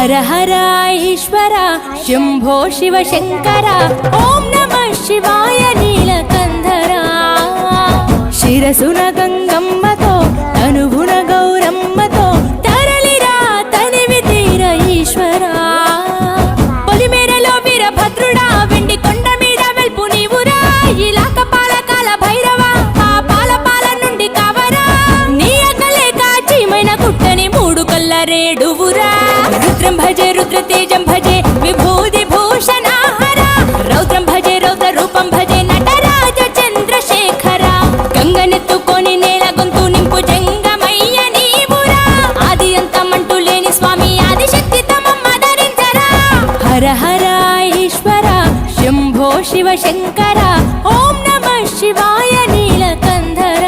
హర హర ఈశ్వర శంభో శివ శంకర ఓం నమః శివాయ నీలకంధర శిరసున గంగమ్మతో తనువున గౌరమ్మతో తరలిరా తనివి తీర ఈశ్వర పొలిమేరలో వీరభద్రుడా వెండి కొండ మీద వెల్పు నీవురా ఇలాక పాలకాల భైరవ ఆ పాల నుండి కావరా నీ అకలే కాచిమైన కుట్టని మూడు కల్ల రేడువురా రుద్రం భజే రుద్ర తేజం భజే విభూది భూషణ హర రౌద్రం భజే రౌద్ర రూపం భజే నటరాజ చంద్రశేఖర గంగనెత్తుకొని నేల గొంతు నింపు జంగమయ్య నీవురా ఆది అంతమంటూ లేని స్వామి ఆదిశక్తి తమమ్మ ధరించరా హర హర ఈశ్వర శంభో శివ శంకర ఓం నమః శివాయ నీలకంధర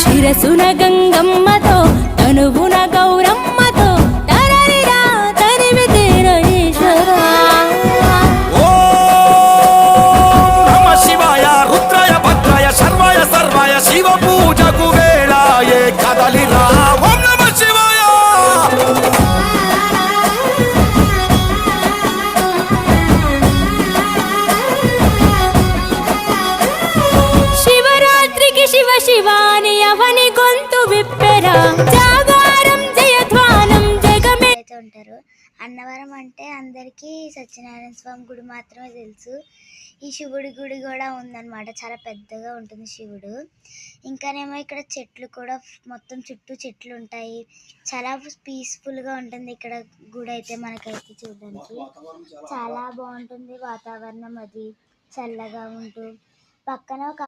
శిరసున గంగమ్మతో తనువున గౌరమ్మతో తరలిరా తరివి తీర ఈశ్వర నమ శివాయ రుద్రాయ భద్రాయ శర్వాయ సర్వాయ శివ పూజకు వేళాయే కదలిరా ఓం నమ శివాయ శివరాత్రికి శివ శివాని అవని గొంతు విప్పెరా జాగారం జయధ్వానం జగమే ఉంటారు. అన్నవరం అంటే అందరికీ సత్యనారాయణ స్వామి గుడి మాత్రమే తెలుసు. ఈ శివుడి గుడి కూడా ఉందన్నమాట, చాలా పెద్దగా ఉంటుంది శివుడు. ఇంకానేమో ఇక్కడ చెట్లు కూడా మొత్తం చుట్టూ చెట్లు ఉంటాయి, చాలా పీస్ఫుల్గా ఉంటుంది ఇక్కడ గుడి అయితే. మనకైతే చూడడానికి చాలా బాగుంటుంది వాతావరణం, అది చల్లగా ఉంటూ పక్కన ఒక